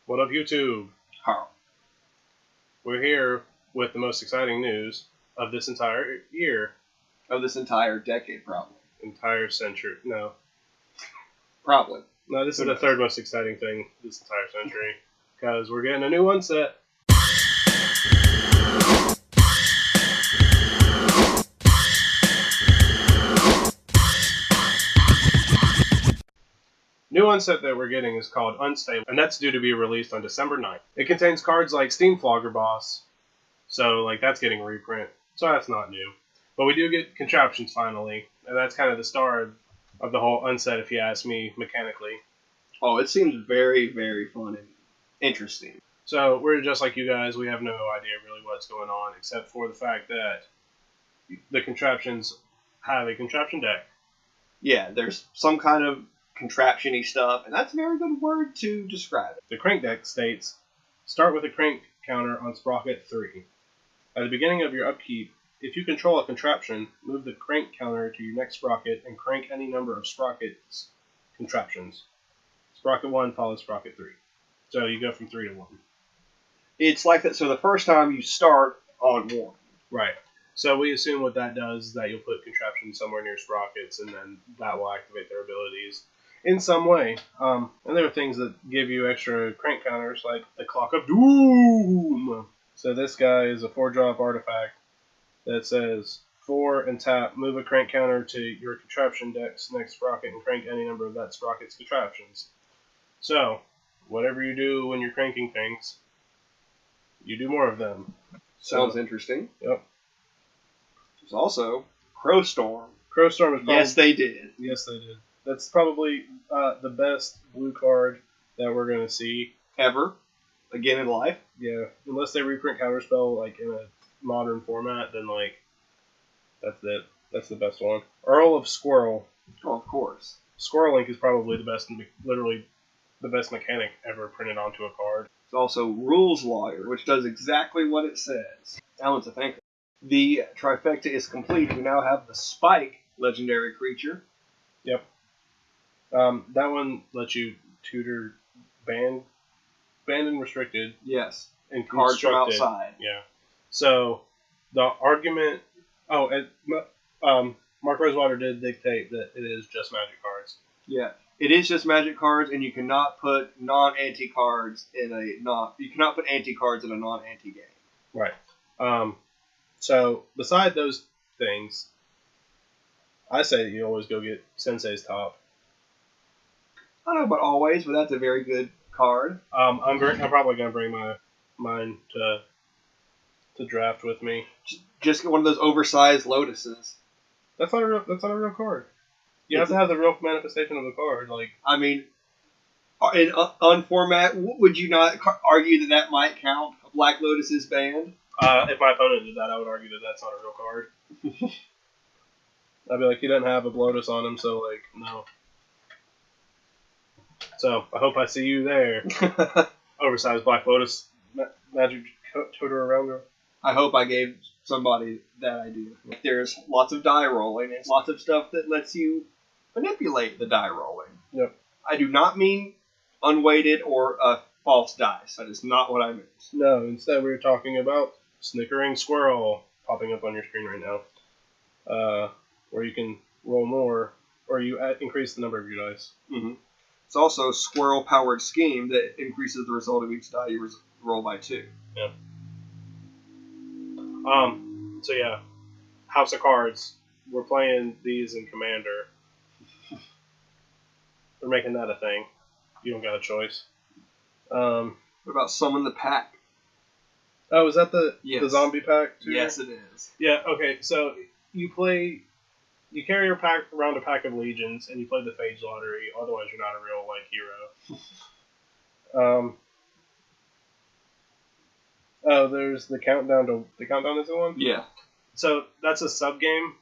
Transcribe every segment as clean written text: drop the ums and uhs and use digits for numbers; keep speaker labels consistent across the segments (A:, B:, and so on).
A: What up, YouTube?
B: How?
A: We're here with the most exciting news of this entire year.
B: Of this entire decade, probably.
A: Entire century. No.
B: Probably.
A: No, this is the third most exciting thing this entire century. Because we're getting a new one set. New one set that we're getting is called Unstable, and that's due to be released on December 9th. It contains cards like Steam Flogger Boss, so that's getting a reprint, so that's not new. But we do get contraptions finally, and that's kind of the star of the whole unset, if you ask me, mechanically.
B: Oh, it seems very, very fun and interesting.
A: So we're just like you guys, we have no idea really what's going on, except for the fact that the contraptions have a contraption deck.
B: Yeah, there's some kind of contraption-y stuff, and that's a very good word to describe it.
A: The crank deck states, start with a crank counter on sprocket 3. At the beginning of your upkeep, if you control a contraption, move the crank counter to your next sprocket and crank any number of sprockets contraptions. Sprocket 1 follows sprocket 3. So you go from 3 to 1.
B: It's like that, so the first time you start on 1.
A: Right. So we assume what that does is that you'll put contraptions somewhere near sprockets, and then that will activate their abilities in some way. And there are things that give you extra crank counters, like the Clock of Doom. So this guy is a 4-drop artifact that says 4 and tap, move a crank counter to your contraption deck's next sprocket and crank any number of that sprocket's contraptions. So, whatever you do when you're cranking things, you do more of them.
B: Sounds interesting.
A: Yep.
B: There's also Crowstorm.
A: Crowstorm is probably...
B: Yes, they did.
A: Yes, they did. That's probably the best blue card that we're going to see.
B: Ever. Again in life.
A: Yeah. Unless they reprint Counterspell, in a modern format, then, that's it. That's the best one. Earl of Squirrel.
B: Oh, of course.
A: Squirrel Inc is probably the best, literally the best mechanic ever printed onto a card.
B: It's also Rules Lawyer, which does exactly what it says. Alan's a thinker. The trifecta is complete. We now have the Spike legendary creature.
A: Yep. That one lets you tutor banned and restricted.
B: Yes.
A: And
B: cards from
A: constructed.
B: outside.
A: Yeah. So the argument. Oh, and Mark Rosewater did dictate that it is just Magic cards.
B: Yeah. It is just Magic cards, and you cannot put non-anti cards in a non. You cannot put anti cards in a non-anti game.
A: Right. So beside those things, I say that you always go get Sensei's Top.
B: I don't know about always, but that's a very good card.
A: I'm probably gonna bring mine to draft with me.
B: Just get one of those oversized Lotuses.
A: That's not a real card. You have to have the real manifestation of the card.
B: I mean, in unformat, would you not argue that might count? Black Lotus's banned.
A: If my opponent did that, I would argue that that's not a real card. I'd be like, he doesn't have a Lotus on him, so no. So I hope I see you there. Oversized Black Lotus Magic Tutor around her.
B: I hope I gave somebody that idea. There's lots of die rolling and lots of stuff that lets you manipulate the die rolling.
A: Yep.
B: I do not mean unweighted or false dice. That is not what I meant.
A: No, instead we were talking about Snickering Squirrel popping up on your screen right now. Where you can roll more, or you increase the number of your dice.
B: Mm-hmm. It's also Squirrel-powered scheme that increases the result of each die you roll by 2.
A: Yeah. So yeah, House of Cards. We're playing these in Commander. We're making that a thing. You don't got a choice.
B: What about Summon the Pack?
A: Oh, is that the zombie pack too?
B: Yes, it is.
A: Yeah. Okay. So you carry your pack around a pack of legions, and you play the phage lottery. Otherwise, you're not a real hero. Oh, there's the countdown to the countdown is the one.
B: Yeah.
A: So that's a sub game.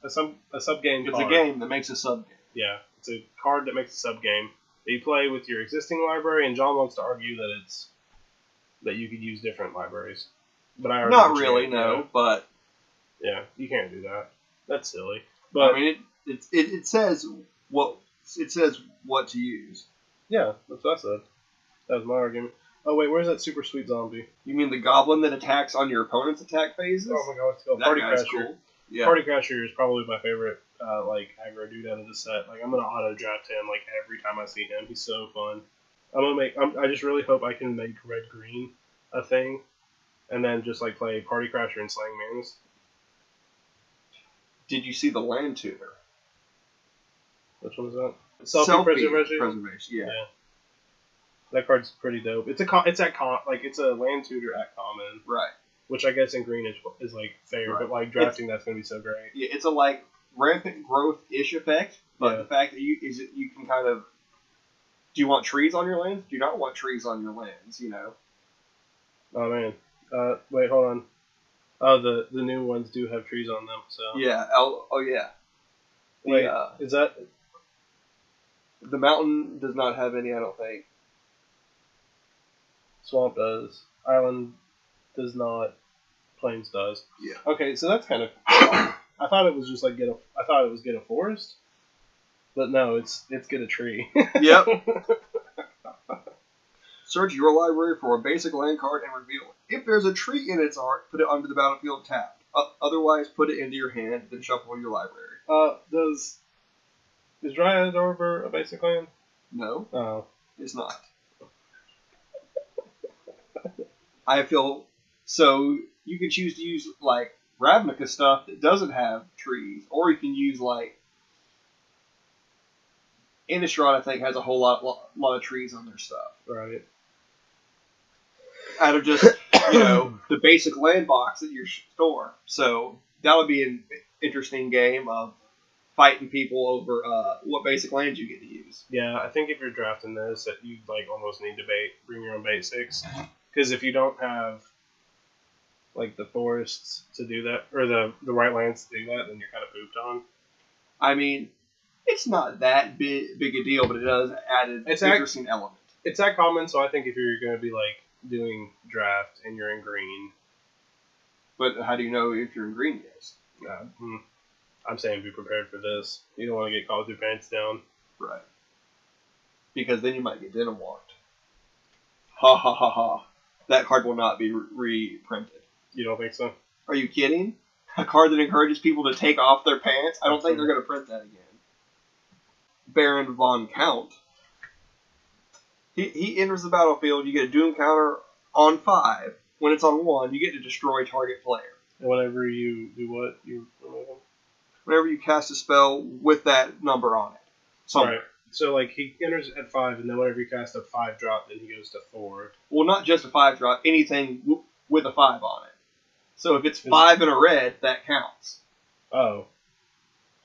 A: A sub game.
B: It's a game that makes a sub game.
A: Yeah, it's a card that makes a sub game that you play with your existing library. And John wants to argue that you could use different libraries, but I already
B: not really, no. But
A: yeah, you can't do that. That's silly. But
B: I mean, it says what to use.
A: Yeah, that's what I said. That was my argument. Oh wait, where's that super sweet zombie?
B: You mean the goblin that attacks on your opponent's attack phases?
A: Oh my god, what's it called?
B: That
A: Party
B: guy's
A: Crasher.
B: cool. Yeah.
A: Party Crasher is probably my favorite, aggro dude out of the set. Like, I'm gonna auto draft him like every time I see him. He's so fun. I just really hope I can make red green a thing, and then just like play Party Crasher and Slaying Manas.
B: Did you see the land tutor?
A: Which one is that?
B: Preservation. Yeah.
A: That card's pretty dope. It's a land tutor at common.
B: Right.
A: Which I guess in green is like fair,
B: Right.
A: but like drafting that's gonna be so great.
B: Yeah, it's a like rampant growth-ish effect, but the fact that you can kind of. Do you want trees on your lands? Do you not want trees on your lands? You know.
A: Oh man. Wait, hold on. Oh, the new ones do have trees on them. So.
B: Yeah. Yeah.
A: Wait, is that?
B: The mountain does not have any, I don't think.
A: Swamp does. Island does not. Plains does.
B: Yeah.
A: Okay, so that's kind of. I thought it was just like I thought it was get a forest, but no, it's get a tree.
B: Yep. Search your library for a basic land card and reveal it. If there's a tree in its art, put it onto the battlefield tapped. Otherwise, put it into your hand, then shuffle your library.
A: Is Dryad Arbor a basic land?
B: No.
A: Oh.
B: It's not. I feel so. You can choose to use like Ravnica stuff that doesn't have trees, or you can use like Innistrad. I think has a whole lot of trees on their stuff.
A: Right.
B: Out of just the basic land box at your store. So that would be an interesting game of fighting people over what basic lands you get to use.
A: Yeah, I think if you're drafting this, that you like almost need to bring your own basics, because if you don't have like the forests to do that, or the right lands to do that, then you're kind of pooped on.
B: I mean, it's not that big a deal, but it does add an interesting element.
A: It's that common, so I think if you're going to be like doing draft and you're in green.
B: But how do you know if you're in green yet?
A: I'm saying be prepared for this. You don't want to get caught with your pants down.
B: Right. Because then you might get denim walked. Ha ha ha ha. That card will not be reprinted.
A: You don't think so?
B: Are you kidding? A card that encourages people to take off their pants? I don't think they're going to print that again. Baron von Count. He enters the battlefield. You get a Doom counter on 5. When it's on 1, you get to destroy target player.
A: And whenever you do what? You remove him?
B: Whenever you cast a spell with that number on it. Somewhere.
A: Right. So, like, he enters at 5, and then whenever you cast a 5-drop, then he goes to 4.
B: Well, not just a 5-drop. Anything with a 5 on it. So if it's 5 and a red, that counts.
A: Oh.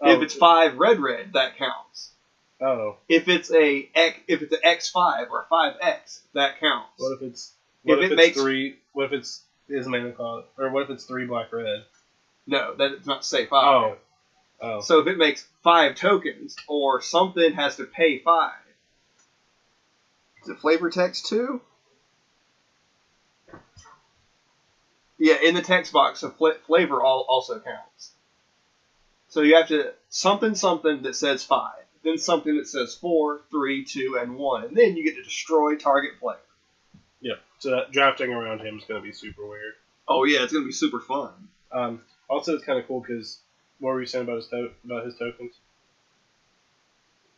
B: If it's 5 red, that counts.
A: Oh.
B: If it's an X5 or a 5X, that counts.
A: What if it's 3? What if it's mana cost? Or what if it's 3 black red?
B: No, that's not say 5.
A: Oh.
B: So if it makes 5 tokens, or something has to pay 5. Is it flavor text too? Yeah, in the text box, so flavor also counts. So you have to something that says 5, then something that says 4, 3, 2, and 1, and then you get to destroy target player.
A: Yeah, so that drafting around him is going to be super weird.
B: Oh yeah, it's going to be super fun.
A: Also, it's kind of cool because what were you saying about his tokens?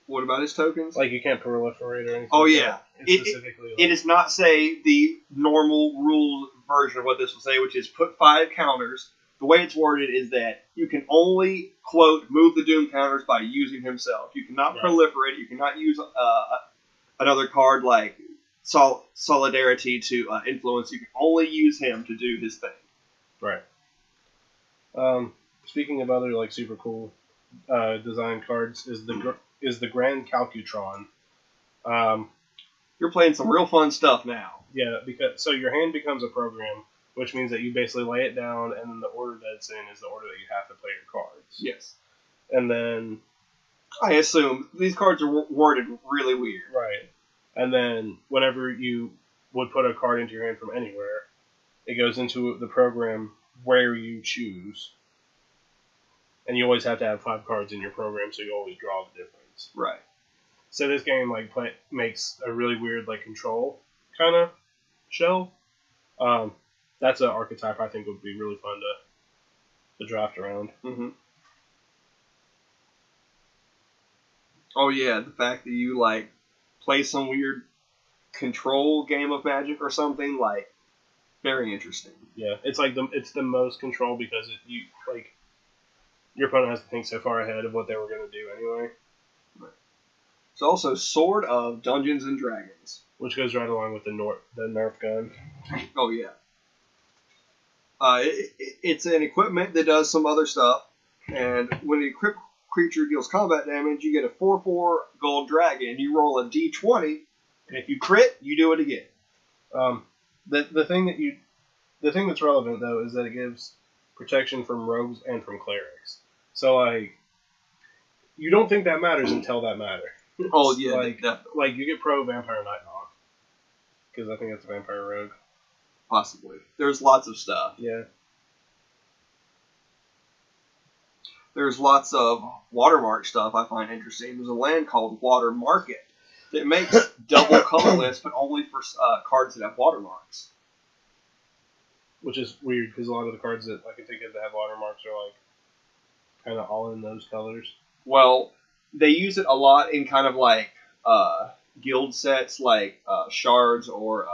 B: What about his tokens?
A: Like you can't proliferate or anything.
B: Oh
A: like
B: yeah,
A: that.
B: It does not say the normal rule version of what this will say, which is put 5 counters. The way it's worded is that you can only, quote, move the Doom counters by using himself. You cannot proliferate. You cannot use another card like Solidarity to influence. You can only use him to do his thing.
A: Right. Speaking of other like super cool design cards, is the Grand Calcutron.
B: You're playing some real fun stuff now.
A: Yeah, because so your hand becomes a program, which means that you basically lay it down, and then the order that it's in is the order that you have to play your cards.
B: Yes.
A: And then
B: I assume these cards are worded really weird.
A: Right. And then whenever you would put a card into your hand from anywhere, it goes into the program where you choose. And you always have to have 5 cards in your program, so you always draw the difference.
B: Right.
A: So this game makes a really weird control, kind of shell. That's an archetype I think would be really fun to draft around.
B: Mm-hmm. Oh yeah, the fact that you like play some weird control game of Magic or something, like, very interesting.
A: Yeah, it's like it's the most control because your opponent has to think so far ahead of what they were going to do anyway.
B: Right. It's also Sword of Dungeons and Dragons,
A: which goes right along with the Nerf gun.
B: Oh yeah. It's an equipment that does some other stuff, and when an equipped creature deals combat damage, you get a 4/4 gold dragon. You roll a d20, and if you crit, you do it again.
A: The thing that's relevant though is that it gives protection from rogues and from clerics. So like, you don't think that matters until that matters.
B: Oh yeah,
A: like you get pro Vampire Nighthawk because I think that's a Vampire Rogue.
B: Possibly. There's lots of stuff.
A: Yeah.
B: There's lots of watermark stuff I find interesting. There's a land called Water Market that makes double colorless, but only for cards that have watermarks.
A: Which is weird because a lot of the cards that I can think of that have watermarks are like kind of all in those colors.
B: Well, they use it a lot in kind of like guild sets like Shards or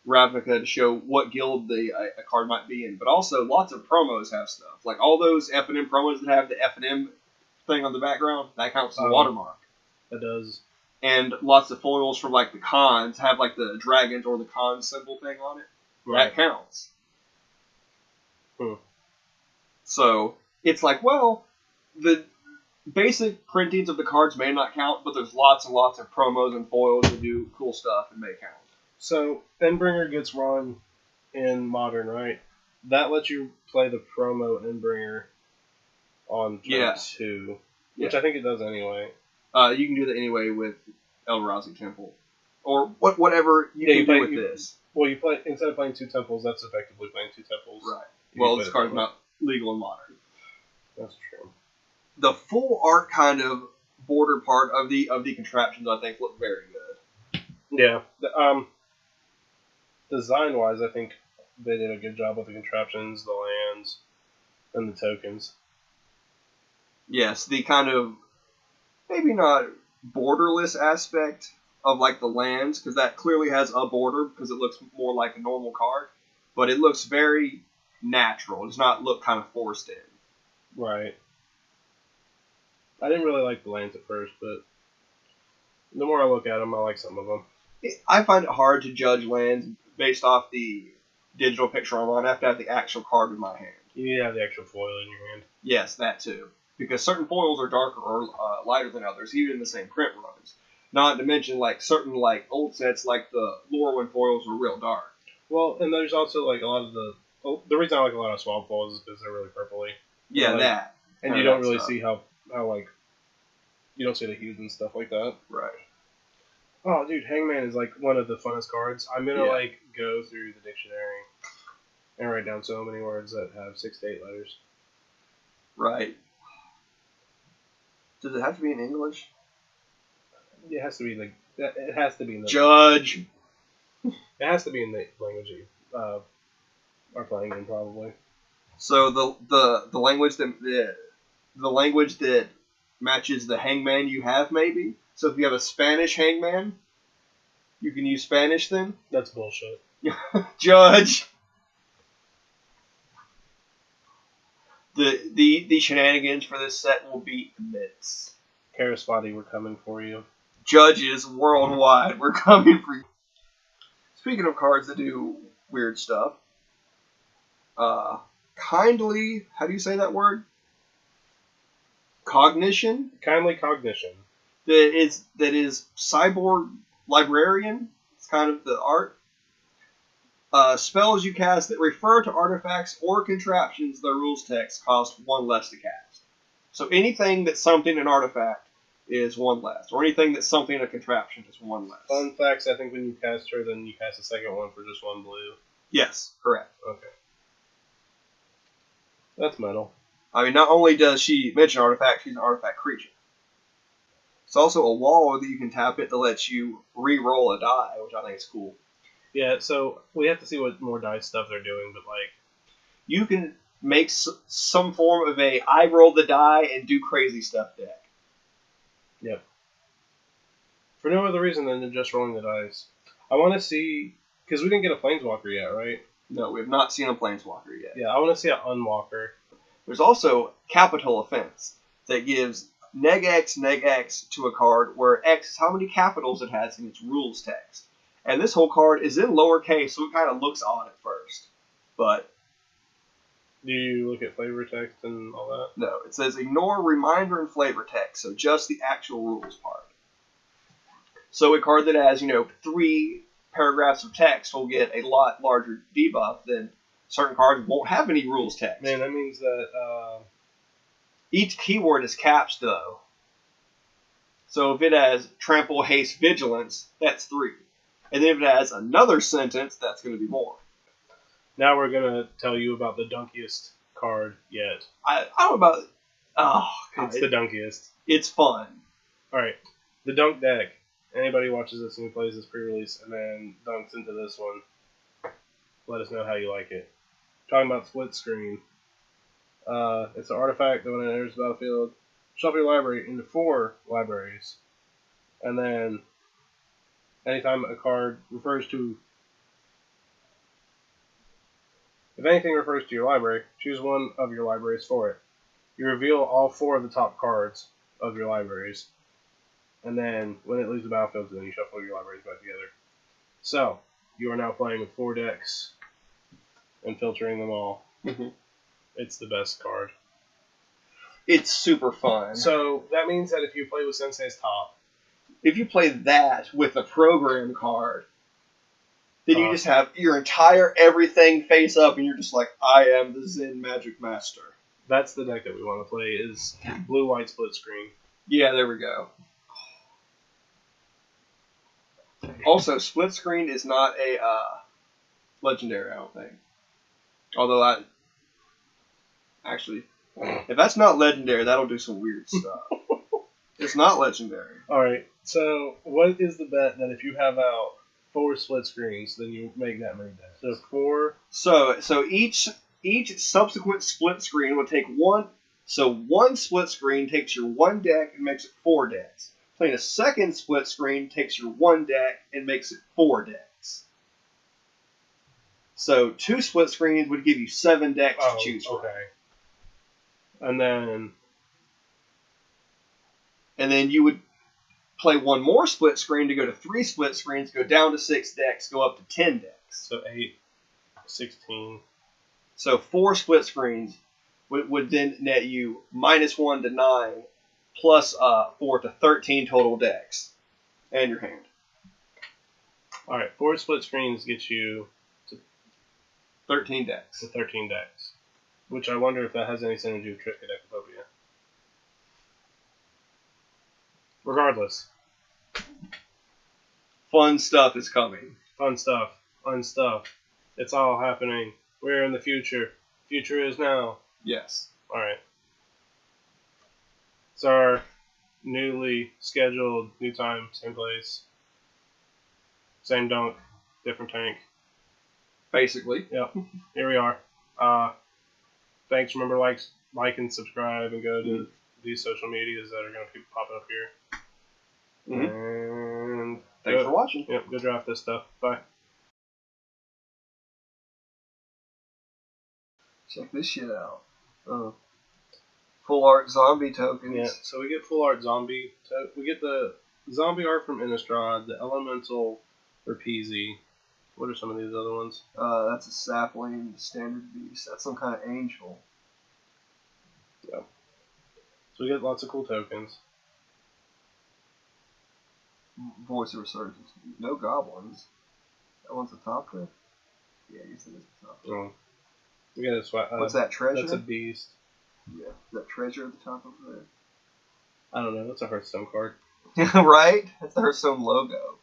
B: Ravnica to show what guild a card might be in. But also lots of promos have stuff. Like all those F&M promos that have the F&M thing on the background, that counts as a watermark.
A: That does.
B: And lots of foils from like the cons have like the dragons or the con symbol thing on it. Right. That counts. So it's like, well, the basic printings of the cards may not count, but there's lots and lots of promos and foils that do cool stuff and may count.
A: So Endbringer gets run in Modern, right? That lets you play the promo Endbringer on turn 2, which I think it does anyway.
B: You can do that anyway with Eldrazi Temple, or whatever you can do with this.
A: Well, you play instead of playing 2 temples, that's effectively playing 2 temples.
B: Right. Well, this card's not legal in Modern.
A: That's true.
B: The full art kind of border part of the contraptions, I think, look very good.
A: Yeah. Design-wise, I think they did a good job with the contraptions, the lands, and the tokens.
B: Yes, the kind of maybe not borderless aspect of like the lands, because that clearly has a border because it looks more like a normal card, but it looks very natural. It does not look kind of forced in.
A: Right. I didn't really like the lands at first, but the more I look at them, I like some of them.
B: I find it hard to judge lands based off the digital picture online. I have to have the actual card in my hand.
A: You need to have the actual foil in your hand.
B: Yes, that too. Because certain foils are darker or lighter than others, even in the same print runs. Not to mention, like, certain, like, old sets, like the Lorwyn foils are real dark.
A: Well, and there's also, like, a lot of the reason I like a lot of swamp foils is because they're really purpley.
B: Yeah,
A: like,
B: that.
A: And you don't really see how, like, you don't see the hues and stuff like that.
B: Right.
A: Oh, dude, Hangman is, like, one of the funnest cards. I'm going to, like, go through the dictionary and write down so many words that have 6 to 8 letters.
B: Right. Does it have to be in English?
A: It has to be like it has to be in the
B: Judge.
A: It has to be in the language you are playing in, probably.
B: So the language that matches the Hangman you have, maybe. So if you have a Spanish Hangman, you can use Spanish then.
A: That's bullshit.
B: Judge. The shenanigans for this set will be immense.
A: Karaspati, we're coming for you.
B: Judges worldwide, we're coming for you. Speaking of cards that do weird stuff, kindly, how do you say that word? Cognition?
A: Kindly Cognition.
B: That is Cyborg Librarian. It's kind of the art. Spells you cast that refer to artifacts or contraptions, the rules text cost 1 less to cast. So anything that's something an artifact is 1 less, or anything that's something a contraption is 1 less.
A: Fun facts, I think when you cast her, then you cast the second one for just 1 blue.
B: Yes, correct.
A: Okay. That's metal.
B: I mean, not only does she mention artifact, she's an artifact creature. It's also a wall that you can tap it to let you re-roll a die, which I think is cool.
A: Yeah, so we have to see what more dice stuff they're doing, but like
B: you can make some form of a I roll the die and do crazy stuff deck.
A: Yep. For no other reason than just rolling the dice. I want to see, because we didn't get a Planeswalker yet, right?
B: No, we have not seen a Planeswalker yet.
A: Yeah, I want to see an Unwalker.
B: There's also Capital Offense that gives neg X to a card where X is how many capitals it has in its rules text. And this whole card is in lowercase, so it kind of looks odd at first. But
A: do you look at flavor text and all that?
B: No, it says ignore reminder and flavor text, so just the actual rules part. So a card that has, 3 paragraphs of text will get a lot larger debuff than certain cards won't have any rules text.
A: Man, that means that
B: each keyword is capped, though. So if it has trample, haste, vigilance, that's 3. And then if it has another sentence, that's going to be more.
A: Now we're going to tell you about the dunkiest card yet.
B: I don't know about... Oh, God.
A: It's the dunkiest.
B: It's fun.
A: Alright, the dunk deck. Anybody watches this and plays this pre-release and then dunks into this one, let us know how you like it. Talking about split screen. It's an artifact that when it enters the battlefield, shuffle your library into 4 libraries. And then, anytime a card refers to... If anything refers to your library, choose one of your libraries for it. You reveal all 4 of the top cards of your libraries. And then, when it leaves the battlefield, then you shuffle your libraries back together. So, you are now playing with 4 decks and filtering them all.
B: Mm-hmm.
A: It's the best card.
B: It's super fun.
A: So, that means that if you play with Sensei's Top...
B: If you play that with a program card, then you just have your entire everything face up, and you're just like, I am the Zen Magic Master.
A: That's the deck that we want to play, is blue-white split screen.
B: Yeah, there we go. Also, split screen is not a legendary, I don't think. Although if that's not legendary, that'll do some weird stuff. It's not legendary.
A: Alright, so what is the bet that if you have out 4 split screens, then you make that many decks? So 4...
B: So each subsequent split screen will take 1... So one split screen takes your 1 deck and makes it 4 decks. Playing a second split screen takes your 1 deck and makes it 4 decks. So 2 split screens would give you 7 decks to choose from.
A: Okay. And then
B: you would play 1 more split screen to go to 3 split screens, go down to 6 decks, go up to 10 decks.
A: So 8, 16.
B: So 4 split screens would then net you -1 to 9, plus 4 to 13 total decks, and your hand.
A: Alright, 4 split screens get you to
B: 13 decks.
A: To 13 decks. Which I wonder if that has any synergy with Triskaidekaphobia. Regardless.
B: Fun stuff is coming.
A: Fun stuff. Fun stuff. It's all happening. We're in the future. Future is now.
B: Yes.
A: Alright. It's our newly scheduled, new time, same place. Same dunk, different tank.
B: Basically.
A: Yep. Here we are. Thanks. Remember, like and subscribe and go to these social medias that are going to keep popping up here.
B: Mm-hmm.
A: And
B: thanks for watching.
A: Yep, go draft this stuff. Bye.
B: Check this shit out. Full art zombie tokens.
A: Yeah, so we get full art zombie. We get the zombie art from Innistrad, the elemental Repeasy. What are some of these other ones?
B: That's a sapling, standard beast. That's some kind of angel.
A: Yeah. So we get lots of cool tokens.
B: Voice of Resurgence. No goblins. That one's the top there? Yeah, I guess it is the top there.
A: Oh. We get a
B: what's that, treasure?
A: That's a beast.
B: Yeah. Is that treasure at the top over there?
A: I don't know. That's a Hearthstone card.
B: Right? That's the Hearthstone logo.